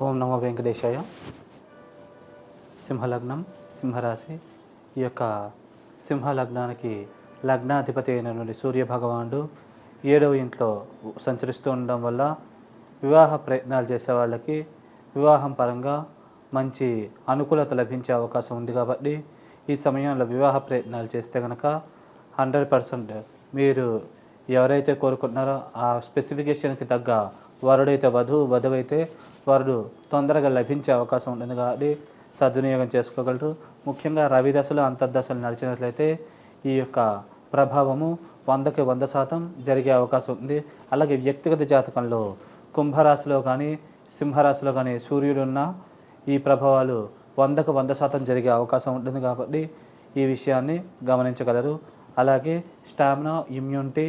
ఓం నమో వెంకటేశాయ. సింహలగ్నం, సింహరాశి. ఈ యొక్క సింహలగ్నానికి లగ్నాధిపతి అయినటువంటి సూర్యభగవానుడు 7వ ఇంట్లో సంచరిస్తూ ఉండడం వల్ల వివాహ ప్రయత్నాలు చేసే వాళ్ళకి వివాహం పరంగా మంచి అనుకూలత లభించే అవకాశం ఉంది. కాబట్టి ఈ సమయంలో వివాహ ప్రయత్నాలు చేస్తే కనుక 100% మీరు ఎవరైతే కోరుకుంటున్నారో ఆ స్పెసిఫికేషన్కి తగ్గ వరుడైతే వధువైతే వరుడు తొందరగా లభించే అవకాశం ఉంటుంది. కాబట్టి సద్వినియోగం చేసుకోగలరు. ముఖ్యంగా రవి దశలు అంతర్దశలు నడిచినట్లయితే ఈ యొక్క ప్రభావము 100కి 100% జరిగే అవకాశం ఉంది. అలాగే వ్యక్తిగత జాతకంలో కుంభరాశిలో కానీ సింహరాశిలో కానీ సూర్యుడున్న ఈ ప్రభావాలు 100కి 100% జరిగే అవకాశం ఉంటుంది. కాబట్టి ఈ విషయాన్ని గమనించగలరు. అలాగే స్టామినా, ఇమ్యూనిటీ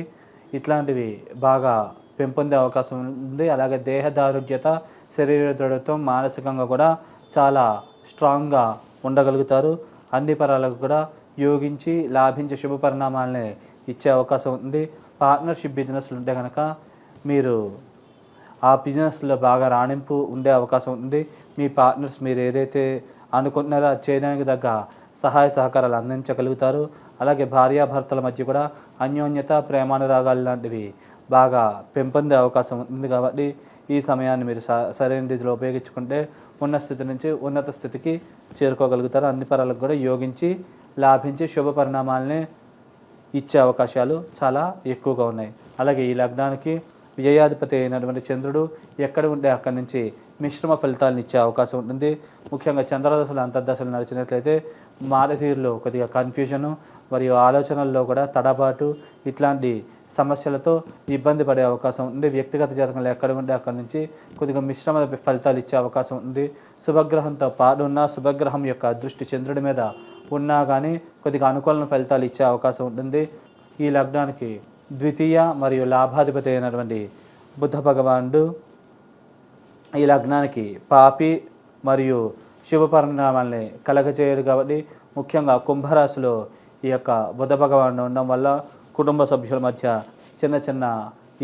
ఇట్లాంటివి బాగా పెంపొందే అవకాశం ఉంది. అలాగే దేహదారుఢ్యత, శరీర దృఢత్వం, మానసికంగా కూడా చాలా స్ట్రాంగ్గా ఉండగలుగుతారు. అన్ని పరాలకు కూడా యోగించి లాభించే శుభ పరిణామాలని ఇచ్చే అవకాశం ఉంది. పార్ట్నర్షిప్ బిజినెస్లు ఉంటే కనుక మీరు ఆ బిజినెస్లో బాగా రాణింపు ఉండే అవకాశం ఉంది. మీ పార్ట్నర్స్ మీరు ఏదైతే అనుకుంటున్నారో అది చేయడానికి తగ్గ సహాయ సహకారాలు అందించగలుగుతారు. అలాగే భార్యాభర్తల మధ్య కూడా అన్యోన్యత, ప్రేమానురాగాలు లాంటివి బాగా పెంపొందే అవకాశం ఉంది. కాబట్టి ఈ సమయాన్ని మీరు సరైన రీతిలో ఉపయోగించుకుంటే ఉన్న స్థితి నుంచి ఉన్నత స్థితికి చేరుకోగలుగుతారు. అన్ని పరాలకు కూడా యోగించి లాభించి శుభ పరిణామాలని ఇచ్చే అవకాశాలు చాలా ఎక్కువగా ఉన్నాయి. అలాగే ఈ లగ్నానికి వ్యయాధిపతి అయినటువంటి చంద్రుడు ఎక్కడ ఉంటే అక్కడి నుంచి మిశ్రమ ఫలితాలను ఇచ్చే అవకాశం ఉంటుంది. ముఖ్యంగా చంద్రదశలు అంతర్దశలు నడిచినట్లయితే మారతీరులో కొద్దిగా కన్ఫ్యూజను మరియు ఆలోచనల్లో కూడా తడబాటు ఇట్లాంటి సమస్యలతో ఇబ్బంది పడే అవకాశం ఉంది. వ్యక్తిగత జాతకంలో ఎక్కడ ఉంటే అక్కడి నుంచి కొద్దిగా మిశ్రమ ఫలితాలు ఇచ్చే అవకాశం ఉంది. శుభగ్రహంతో పాటు ఉన్న శుభగ్రహం యొక్క దృష్టి చంద్రుడి మీద ఉన్నా కానీ కొద్దిగా అనుకూల ఫలితాలు ఇచ్చే అవకాశం ఉంటుంది. ఈ లగ్నానికి ద్వితీయ మరియు లాభాధిపతి అయినటువంటి బుధ భగవానుడు ఈ లగ్నానికి పాపి మరియు శుభ పరిణామాలని కలగజేయడు. కాబట్టి ముఖ్యంగా కుంభరాశిలో ఈ యొక్క బుధ భగవానుడు ఉండడం వల్ల కుటుంబ సభ్యుల మధ్య చిన్న చిన్న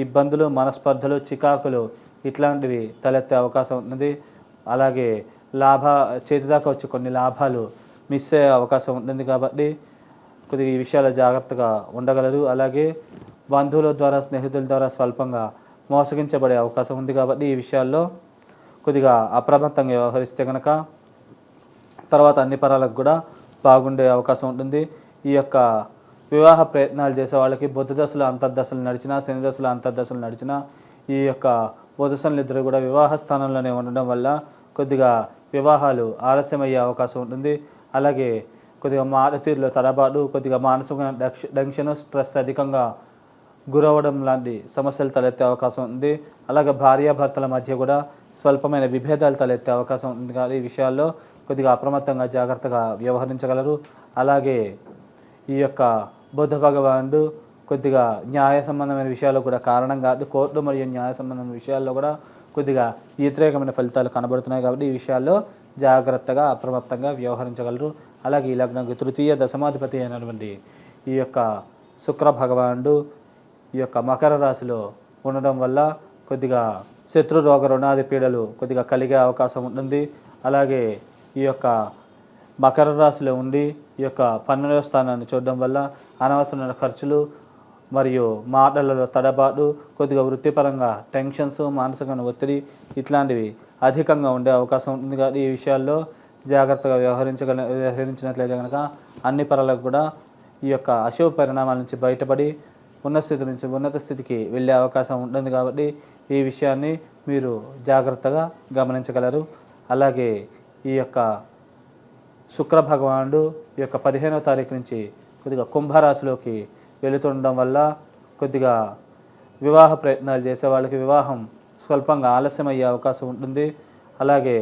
ఇబ్బందులు, మనస్పర్ధలు, చికాకులు ఇట్లాంటివి తలెత్తే అవకాశం ఉంటుంది. అలాగే చేతిదాకా వచ్చి కొన్ని లాభాలు మిస్ అయ్యే అవకాశం ఉంటుంది. కాబట్టి కొద్దిగా ఈ విషయాలు జాగ్రత్తగా ఉండగలరు. అలాగే బంధువుల ద్వారా, స్నేహితుల ద్వారా స్వల్పంగా మోసగించబడే అవకాశం ఉంది. కాబట్టి ఈ విషయాల్లో కొద్దిగా అప్రమత్తంగా వ్యవహరిస్తే కనుక తర్వాత అన్ని పరాలకు కూడా బాగుండే అవకాశం ఉంటుంది. ఈ యొక్క వివాహ ప్రయత్నాలు చేసే వాళ్ళకి బుధ దశలు అంతర్దశలు నడిచినా, శని దశలు అంతర్దశలు నడిచినా ఈ యొక్క బుధశనులు ఇద్దరు కూడా వివాహ స్థానంలోనే ఉండడం వల్ల కొద్దిగా వివాహాలు ఆలస్యమయ్యే అవకాశం ఉంటుంది. అలాగే కొద్దిగా మారతీరులో తడబాటు, కొద్దిగా మానసిక టెన్షన్, స్ట్రెస్ అధికంగా గురవడం లాంటి సమస్యలు తలెత్తే అవకాశం ఉంది. అలాగే భార్యాభర్తల మధ్య కూడా స్వల్పమైన విభేదాలు తలెత్తే అవకాశం ఉంది. కానీ ఈ విషయాల్లో కొద్దిగా అప్రమత్తంగా జాగ్రత్తగా వ్యవహరించగలరు. అలాగే ఈ యొక్క బుధ భగవానుడు కొద్దిగా న్యాయ సంబంధమైన విషయాల్లో కూడా కారణంగా కోర్టు మరియు న్యాయ సంబంధమైన విషయాల్లో కూడా కొద్దిగా వ్యతిరేకమైన ఫలితాలు కనబడుతున్నాయి. కాబట్టి ఈ విషయాల్లో జాగ్రత్తగా అప్రమత్తంగా వ్యవహరించగలరు. అలాగే ఈ లగ్నానికి తృతీయ దశమాధిపతి అయినటువంటి ఈ యొక్క శుక్ర భగవానుడు ఈ యొక్క మకర రాశిలో ఉండడం వల్ల కొద్దిగా శత్రు రోగ రుణాది పీడలు కొద్దిగా కలిగే అవకాశం ఉంటుంది. అలాగే ఈ యొక్క మకర రాశిలో ఉండి ఈ యొక్క 12వ స్థానాన్ని చూడడం వల్ల అనవసరమైన ఖర్చులు మరియు మాటలలో తడబాటు, కొద్దిగా వృత్తిపరంగా టెన్షన్స్, మానసికమైన ఒత్తిడి ఇట్లాంటివి అధికంగా ఉండే అవకాశం ఉంటుంది. కాబట్టి ఈ విషయాల్లో జాగ్రత్తగా వ్యవహరించినట్లయితే కనుక అన్ని పరాలకు కూడా ఈ యొక్క అశుభ పరిణామాల నుంచి బయటపడి ఉన్న స్థితి నుంచి ఉన్నత స్థితికి వెళ్ళే అవకాశం ఉంటుంది. కాబట్టి ఈ విషయాన్ని మీరు జాగ్రత్తగా గమనించగలరు. అలాగే ఈ యొక్క శుక్ర భగవానుడు ఈ యొక్క 15వ తారీఖు నుంచి కొద్దిగా కుంభరాశిలోకి వెళుతుండడం వల్ల కొద్దిగా వివాహ ప్రయత్నాలు చేసే వాళ్ళకి వివాహం స్వల్పంగా ఆలస్యమయ్యే అవకాశం ఉంటుంది. అలాగే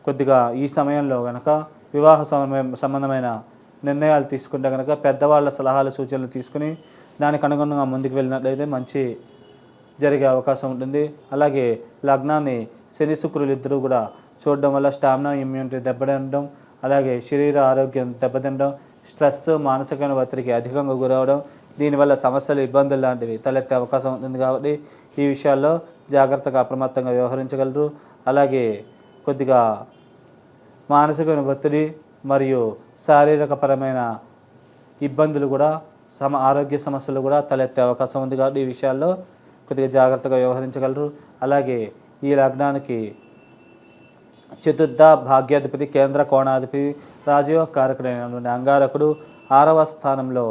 కొద్దిగా ఈ సమయంలో కనుక వివాహ సంబంధమైన నిర్ణయాలు తీసుకుంటే కనుక పెద్దవాళ్ళ సలహాలు, సూచనలు తీసుకుని దానికి అనుగుణంగా ముందుకు వెళ్ళినట్లయితే మంచి జరిగే అవకాశం ఉంటుంది. అలాగే లగ్నాన్ని శని శుక్రులు ఇద్దరు కూడా చూడడం వల్ల స్టామినా, ఇమ్యూనిటీ దెబ్బతినడం, అలాగే శరీర ఆరోగ్యం దెబ్బతినడం, స్ట్రెస్, మానసికమైన ఒత్తిడికి అధికంగా గురవడం, దీనివల్ల సమస్యలు, ఇబ్బందులు లాంటివి తలెత్తే అవకాశం ఉంటుంది. కాబట్టి ఈ విషయాల్లో జాగ్రత్తగా అప్రమత్తంగా వ్యవహరించగలరు. అలాగే కొద్దిగా మానసికమైన ఒత్తిడి మరియు శారీరకపరమైన ఇబ్బందులు కూడా ఆరోగ్య సమస్యలు కూడా తలెత్తే అవకాశం ఉంది. కాబట్టి ఈ విషయాల్లో కొద్దిగా జాగ్రత్తగా వ్యవహరించగలరు. అలాగే ఈ లగ్నానికి చతుర్థ భాగ్యాధిపతి, కేంద్ర కోణాధిపతి, రాజయోగ కారకుడైనటువంటి అంగారకుడు 6వ స్థానంలో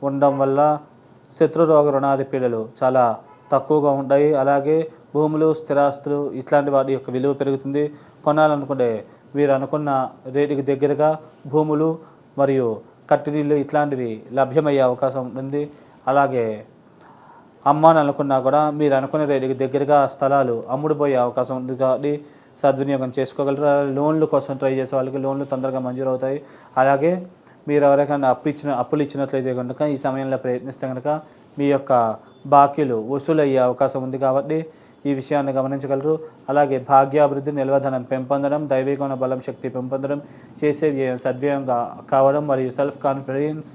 ఉండడం వల్ల శత్రురోగ రుణాది పీడలు చాలా తక్కువగా ఉంటాయి. అలాగే భూములు, స్థిరాస్తులు ఇట్లాంటి వాటి యొక్క విలువ పెరుగుతుంది. కొనాలనుకుంటే వీరు అనుకున్న రేటుకి దగ్గరగా భూములు మరియు కట్టినీళ్ళు ఇట్లాంటివి లభ్యమయ్యే అవకాశం ఉంటుంది. అలాగే అమ్మాలనుకున్నా కూడా మీరు అనుకునే రేటుకి దగ్గరగా స్థలాలు అమ్ముడుపోయే అవకాశం ఉంది. కాబట్టి సద్వినియోగం చేసుకోగలరు. లోన్ల కోసం ట్రై చేసే వాళ్ళకి లోన్లు తొందరగా మంజూరు అవుతాయి. అలాగే మీరు ఎవరికైనా అప్పులు ఇచ్చినట్లయితే కనుక ఈ సమయంలో ప్రయత్నిస్తే కనుక మీ యొక్క బాకీలు వసూలు అయ్యే అవకాశం ఉంది. కాబట్టి ఈ విషయాన్ని గమనించగలరు. అలాగే భాగ్యాభివృద్ధి, నిల్వధనం పెంపొందడం, దైవికమైన బలం శక్తి పెంపొందడం, చేసే సద్వ్యయంగా కావడం మరియు సెల్ఫ్ కాన్ఫిడెన్స్,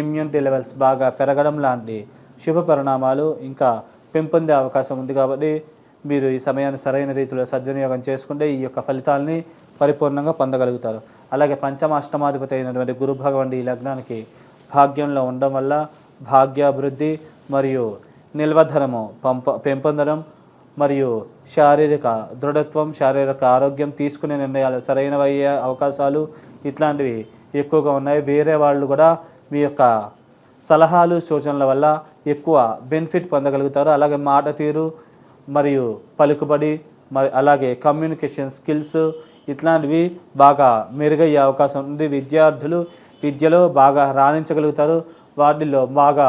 ఇమ్యూనిటీ లెవెల్స్ బాగా పెరగడం లాంటి శుభ పరిణామాలు ఇంకా పెంపొందే అవకాశం ఉంది. కాబట్టి మీరు ఈ సమయాన్ని సరైన రీతిలో సద్వినియోగం చేసుకుంటే ఈ యొక్క ఫలితాలని పరిపూర్ణంగా పొందగలుగుతారు. అలాగే పంచమాష్టమాధిపతి అయినటువంటి గురు భగవానుడు ఈ లగ్నానికి భాగ్యంలో ఉండడం వల్ల భాగ్యాభివృద్ధి మరియు నిల్వధనము పెంపొందడం మరియు శారీరక దృఢత్వం, శారీరక ఆరోగ్యం, తీసుకునే నిర్ణయాలు సరైనవయ్యే అవకాశాలు ఇట్లాంటివి ఎక్కువగా ఉన్నాయి. వేరే వాళ్ళు కూడా మీ యొక్క సలహాలు సూచనల వల్ల ఎక్కువ బెనిఫిట్ పొందగలుగుతారు. అలాగే మాట తీరు మరియు పలుకుబడి అలాగే కమ్యూనికేషన్ స్కిల్స్ ఇట్లాంటివి బాగా మెరుగయ్యే అవకాశం ఉంది. విద్యార్థులు విద్యలో బాగా రాణించగలుగుతారు. వాటిల్లో బాగా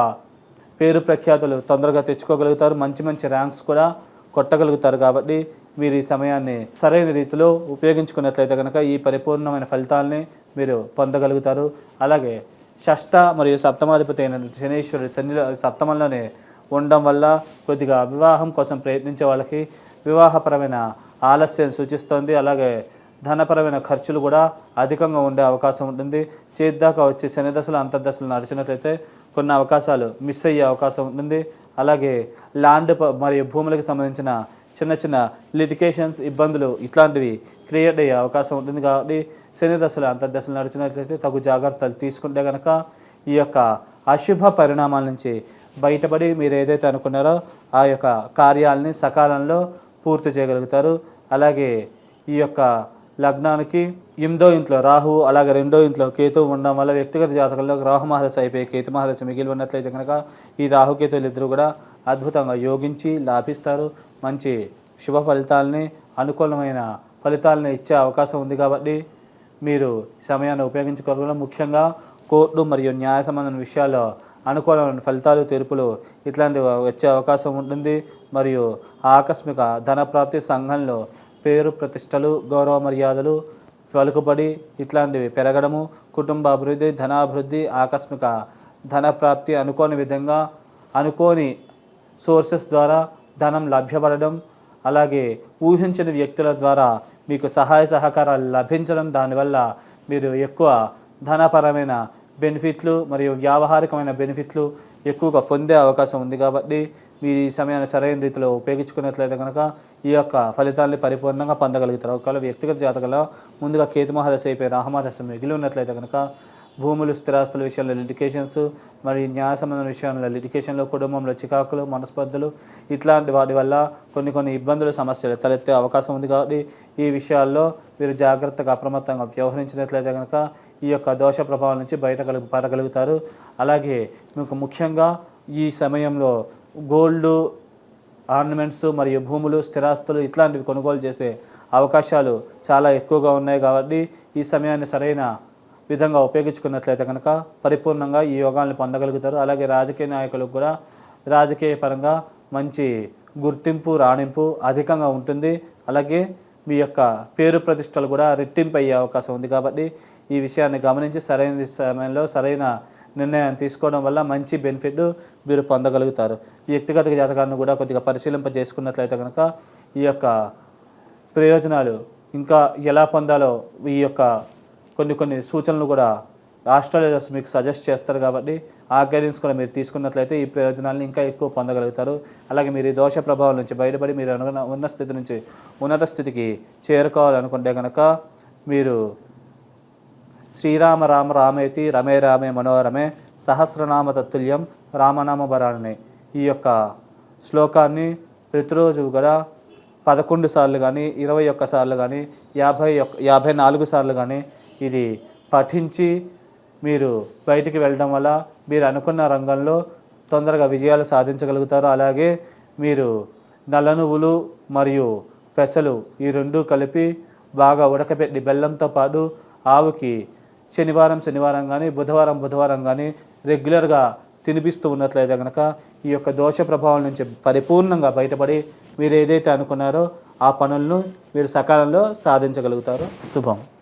పేరు ప్రఖ్యాతులు తొందరగా తెచ్చుకోగలుగుతారు. మంచి మంచి ర్యాంక్స్ కూడా కొట్టగలుగుతారు. కాబట్టి మీరు ఈ సమయాన్ని సరైన రీతిలో ఉపయోగించుకున్నట్లయితే కనుక ఈ పరిపూర్ణమైన ఫలితాలని మీరు పొందగలుగుతారు. అలాగే షష్ఠ మరియు సప్తమాధిపతి అయిన శనీశ్వరుడు సప్తమంలోనే ఉండడం వల్ల కొద్దిగా వివాహం కోసం ప్రయత్నించే వాళ్ళకి వివాహపరమైన ఆలస్యం సూచిస్తుంది. అలాగే ధనపరమైన ఖర్చులు కూడా అధికంగా ఉండే అవకాశం ఉంటుంది. చేద్దాకా వచ్చి శని దశలు అంతర్దశలు నడిచినట్లయితే కొన్ని అవకాశాలు మిస్ అయ్యే అవకాశం ఉంటుంది. అలాగే ల్యాండ్ మరియు భూములకు సంబంధించిన చిన్న చిన్న లిటికేషన్స్, ఇబ్బందులు ఇట్లాంటివి క్రియేట్ అయ్యే అవకాశం ఉంటుంది. కాబట్టి శని దశలు అంతర్దశలు నడిచినట్లయితే తగు జాగ్రత్తలు తీసుకుంటే కనుక ఈ యొక్క అశుభ పరిణామాల నుంచి బయటపడి మీరు ఏదైతే అనుకున్నారో ఆ యొక్క కార్యాలని సకాలంలో పూర్తి చేయగలుగుతారు. అలాగే ఈ యొక్క లగ్నానికి 8వ ఇంట్లో రాహు, అలాగే 2వ ఇంట్లో కేతు ఉండడం వల్ల వ్యక్తిగత జాతకంలో రాహు మహాదశ అయిపోయి కేతు మహాదశ మిగిలి ఉన్నట్లయితే కనుక ఈ రాహుకేతులు ఇద్దరు కూడా అద్భుతంగా యోగించి లాభిస్తారు. మంచి శుభ ఫలితాలని, అనుకూలమైన ఫలితాలని ఇచ్చే అవకాశం ఉంది. కాబట్టి మీరు సమయాన్ని ఉపయోగించుకోగలరు. ముఖ్యంగా కోర్టు మరియు న్యాయ సంబంధమైన విషయాల్లో అనుకూలమైన ఫలితాలు, తీర్పులు ఇట్లాంటివి వచ్చే అవకాశం ఉంటుంది. మరియు ఆకస్మిక ధనప్రాప్తి, సంఘంలో పేరు ప్రతిష్టలు, గౌరవ మర్యాదలు, పలుకుబడి ఇట్లాంటివి పెరగడము, కుటుంబ అభివృద్ధి, ధనాభివృద్ధి, ఆకస్మిక ధనప్రాప్తి, అనుకోని విధంగా అనుకోని సోర్సెస్ ద్వారా ధనం లభ్యపడడం, అలాగే ఊహించని వ్యక్తుల ద్వారా మీకు సహాయ సహకారాలు లభించడం, దానివల్ల మీరు ఎక్కువ ధనపరమైన బెనిఫిట్లు మరియు వ్యావహారికమైన బెనిఫిట్లు ఎక్కువగా పొందే అవకాశం ఉంది. కాబట్టి మీరు ఈ సమయాన్ని సరైన రీతిలో ఉపయోగించుకున్నట్లయితే కనుక ఈ యొక్క ఫలితాన్ని పరిపూర్ణంగా పొందగలుగుతారు. ఒకవేళ వ్యక్తిగత జాతకంలో ముందుగా కేతు మహాదశ అయిపోయి రాహుమహాదశ మిగిలి ఉన్నట్లయితే కనుక భూములు, స్థిరాస్తుల విషయంలో లిటికేషన్స్ మరియు న్యాయ సంబంధం విషయంలో లిటికేషన్లో, కుటుంబంలో చికాకులు, మనస్పర్ధలు ఇట్లాంటి వాటి వల్ల కొన్ని ఇబ్బందులు, సమస్యలు తలెత్తే అవకాశం ఉంది. కాబట్టి ఈ విషయాల్లో మీరు జాగ్రత్తగా అప్రమత్తంగా వ్యవహరించినట్లయితే కనుక ఈ యొక్క దోష ప్రభావం నుంచి పడగలుగుతారు. అలాగే మీకు ముఖ్యంగా ఈ సమయంలో గోల్డ్ ఆర్నమెంట్స్ మరియు భూములు, స్థిరాస్తులు ఇట్లాంటివి కొనుగోలు చేసే అవకాశాలు చాలా ఎక్కువగా ఉన్నాయి. కాబట్టి ఈ సమయాన్ని సరైన విధంగా ఉపయోగించుకున్నట్లయితే కనుక పరిపూర్ణంగా ఈ యోగాలను పొందగలుగుతారు. అలాగే రాజకీయ నాయకులకు కూడా రాజకీయ పరంగా మంచి గుర్తింపు, రాణింపు అధికంగా ఉంటుంది. అలాగే మీ యొక్క పేరు ప్రతిష్టలు కూడా రెట్టింపు అయ్యే అవకాశం ఉంది. కాబట్టి ఈ విషయాన్ని గమనించి సరైన సమయంలో సరైన నిర్ణయాన్ని తీసుకోవడం వల్ల మంచి బెనిఫిట్ మీరు పొందగలుగుతారు. వ్యక్తిగత జాతకాన్ని కూడా కొద్దిగా పరిశీలింపజేసుకున్నట్లయితే కనుక ఈ యొక్క ప్రయోజనాలు ఇంకా ఎలా పొందాలో ఈ యొక్క కొన్ని సూచనలు కూడా ఆస్ట్రాలజర్స్ మీకు సజెస్ట్ చేస్తారు కాబట్టి ఆ గైడెన్స్ కూడా మీరు తీసుకున్నట్లయితే ఈ ప్రయోజనాలను ఇంకా ఎక్కువ పొందగలుగుతారు. అలాగే మీరు ఈ దోష ప్రభావం నుంచి బయటపడి మీరు ఉన్న స్థితి నుంచి ఉన్నత స్థితికి చేరుకోవాలనుకుంటే కనుక మీరు శ్రీరామ రామ రామేతి రమే రామే మనోరమే సహస్రనామ తత్తుల్యం రామనామ భరాణి ఈ యొక్క శ్లోకాన్ని ప్రతిరోజు కూడా 11 సార్లు కానీ 21 సార్లు కానీ 54 సార్లు కానీ ఇది పఠించి మీరు బయటికి వెళ్ళడం వల్ల మీరు అనుకున్న రంగంలో తొందరగా విజయాలు సాధించగలుగుతారు. అలాగే మీరు నల్ల నువ్వులు మరియు పెసలు ఈ రెండు కలిపి బాగా ఉడకబెట్టి బెల్లంతో పాటు ఆవుకి శనివారం కానీ బుధవారం కానీ రెగ్యులర్గా తినిపిస్తూ ఉన్నట్లయితే కనుక ఈ యొక్క దోష ప్రభావం నుంచి పరిపూర్ణంగా బయటపడి మీరు ఏదైతే అనుకున్నారో ఆ పనులను మీరు సకాలంలో సాధించగలుగుతారు. శుభం.